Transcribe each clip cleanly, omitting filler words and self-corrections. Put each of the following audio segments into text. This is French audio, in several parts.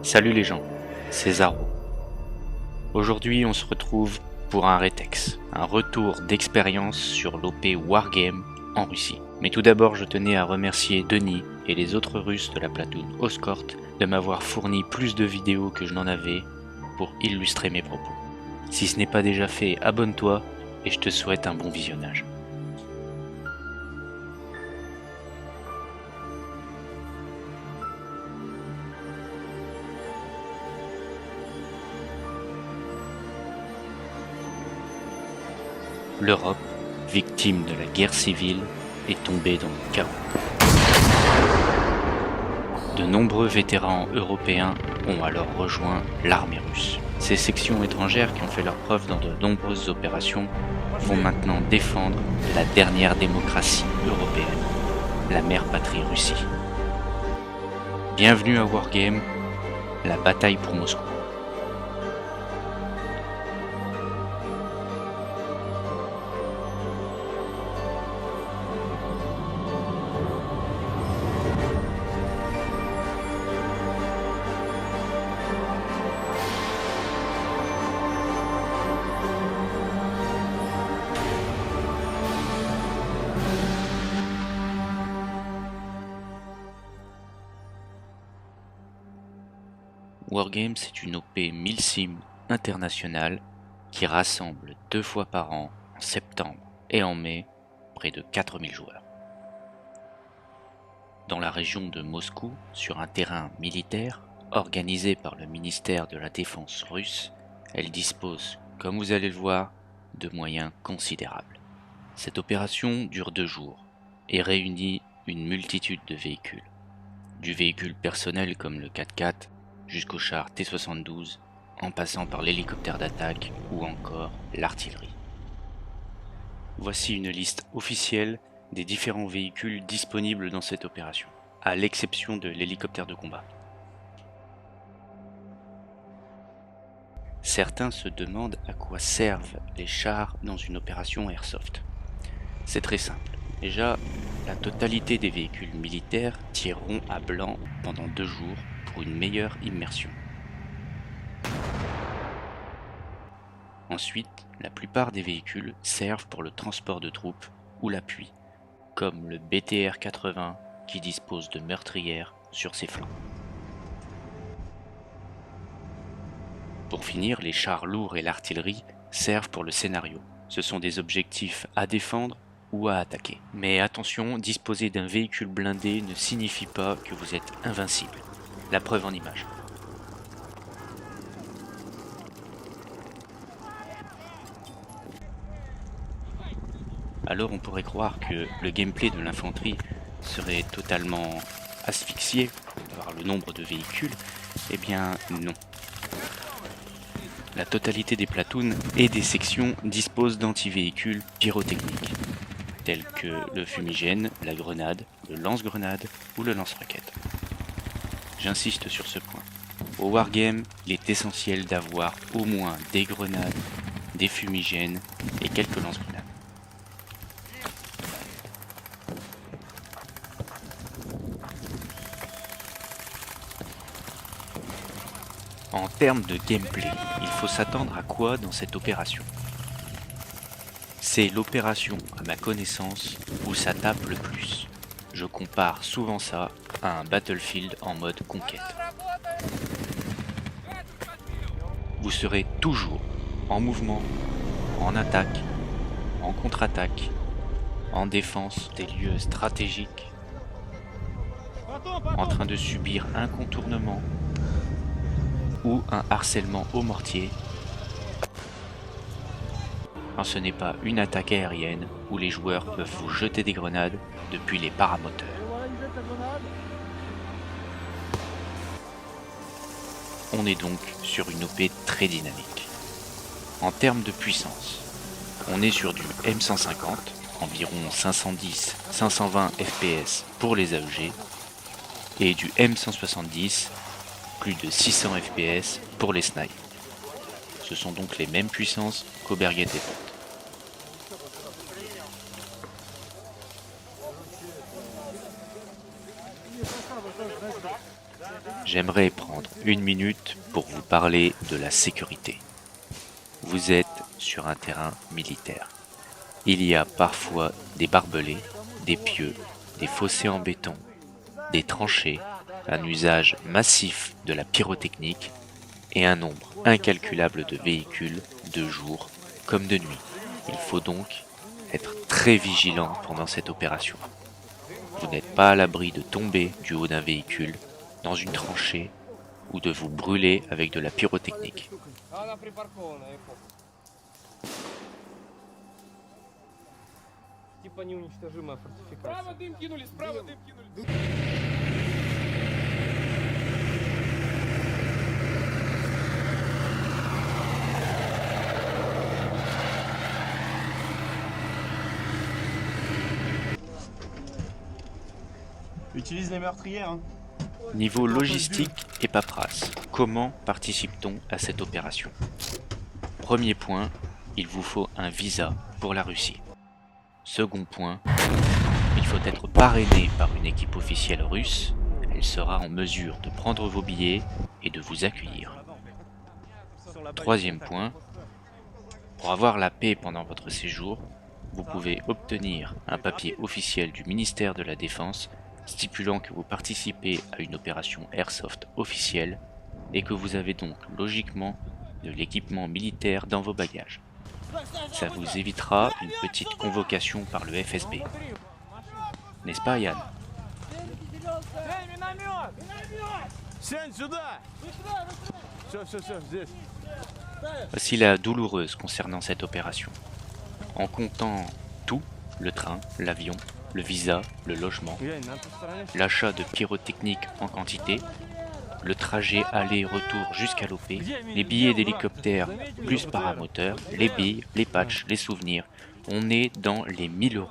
Salut les gens, c'est Zaro. Aujourd'hui on se retrouve pour un Retex, un retour d'expérience sur l'OP Wargame en Russie. Mais tout d'abord je tenais à remercier Denis et les autres Russes de la platoon Oscort de m'avoir fourni plus de vidéos que je n'en avais pour illustrer mes propos. Si ce n'est pas déjà fait, abonne-toi et je te souhaite un bon visionnage. L'Europe, victime de la guerre civile, est tombée dans le chaos. De nombreux vétérans européens ont alors rejoint l'armée russe. Ces sections étrangères qui ont fait leurs preuves dans de nombreuses opérations vont maintenant défendre la dernière démocratie européenne, la mère patrie Russie. Bienvenue à Wargame, la bataille pour Moscou. Wargame, c'est une OP milsim internationale qui rassemble 2 fois par an, en septembre et en mai, près de 4000 joueurs. Dans la région de Moscou, sur un terrain militaire organisé par le ministère de la Défense russe, elle dispose, comme vous allez le voir, de moyens considérables. Cette opération dure 2 jours et réunit une multitude de véhicules. Du véhicule personnel comme le 4x4 jusqu'au char T-72, en passant par l'hélicoptère d'attaque ou encore l'artillerie. Voici une liste officielle des différents véhicules disponibles dans cette opération, à l'exception de l'hélicoptère de combat. Certains se demandent à quoi servent les chars dans une opération airsoft. C'est très simple. Déjà, la totalité des véhicules militaires tireront à blanc pendant 2 jours pour une meilleure immersion. Ensuite, la plupart des véhicules servent pour le transport de troupes ou l'appui, comme le BTR-80 qui dispose de meurtrières sur ses flancs. Pour finir, les chars lourds et l'artillerie servent pour le scénario. Ce sont des objectifs à défendre ou à attaquer. Mais attention, disposer d'un véhicule blindé ne signifie pas que vous êtes invincible. La preuve en image. Alors on pourrait croire que le gameplay de l'infanterie serait totalement asphyxié par le nombre de véhicules. Eh bien non. La totalité des platoons et des sections disposent d'antivéhicules pyrotechniques, tels que le fumigène, la grenade, le lance-grenade ou le lance-roquette. J'insiste sur ce point. Au Wargame, il est essentiel d'avoir au moins des grenades, des fumigènes et quelques lance-grenades. En termes de gameplay, il faut s'attendre à quoi dans cette opération? C'est l'opération, à ma connaissance, où ça tape le plus. Je compare souvent ça à un Battlefield en mode conquête. Vous serez toujours en mouvement, en attaque, en contre-attaque, en défense des lieux stratégiques, en train de subir un contournement ou un harcèlement au mortier, quand ce n'est pas une attaque aérienne où les joueurs peuvent vous jeter des grenades depuis les paramoteurs. On est donc sur une OP très dynamique. En termes de puissance, on est sur du M150, environ 510-520 FPS pour les AEG, et du M170, plus de 600 FPS pour les snipes. Ce sont donc les mêmes puissances qu'Auberget et Pote. j'aimerais prendre une minute pour vous parler de la sécurité. Vous êtes sur un terrain militaire. Il y a parfois des barbelés, des pieux, des fossés en béton, des tranchées, un usage massif de la pyrotechnique et un nombre incalculable de véhicules de jour comme de nuit. Il faut donc être très vigilant pendant cette opération. Vous n'êtes pas à l'abri de tomber du haut d'un véhicule, dans une tranchée, ou de vous brûler avec de la pyrotechnique. Utilise les meurtrières. Hein. Niveau logistique et paperasse, comment participe-t-on à cette opération? Premier point, il vous faut un visa pour la Russie. Second point, il faut être parrainé par une équipe officielle russe. Elle sera en mesure de prendre vos billets et de vous accueillir. Troisième point, pour avoir la paix pendant votre séjour, vous pouvez obtenir un papier officiel du ministère de la Défense stipulant que vous participez à une opération airsoft officielle et que vous avez donc logiquement de l'équipement militaire dans vos bagages. Ça vous évitera une petite convocation par le FSB. N'est-ce pas, Yann? Voici la douloureuse concernant cette opération. En comptant tout, le train, l'avion, le visa, le logement, l'achat de pyrotechnique en quantité, le trajet aller-retour jusqu'à l'OP, les billets d'hélicoptère plus paramoteur, les billes, les patchs, les souvenirs, on est dans les 1000 €.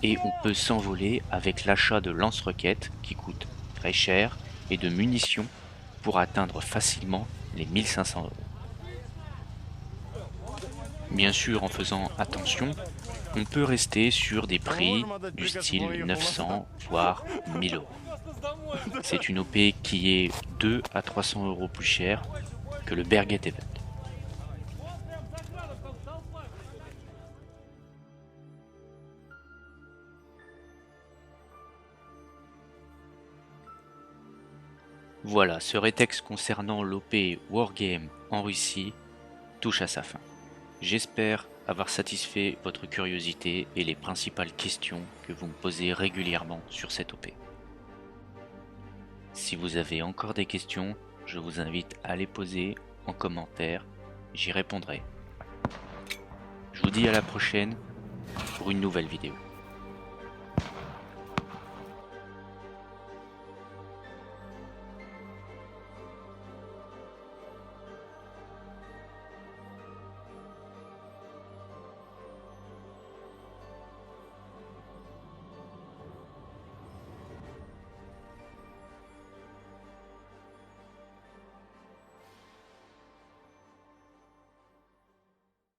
Et on peut s'envoler avec l'achat de lance-roquettes qui coûtent très cher et de munitions pour atteindre facilement les 1500 €. Bien sûr, en faisant attention, on peut rester sur des prix du style 900 voire 1000 €. C'est une OP qui est 2 à 300 € plus cher que le Berget Event. Voilà, ce rétexte concernant l'OP Wargame en Russie touche à sa fin. J'espère avoir satisfait votre curiosité et les principales questions que vous me posez régulièrement sur cette OP. Si vous avez encore des questions, je vous invite à les poser en commentaire, j'y répondrai. Je vous dis à la prochaine pour une nouvelle vidéo.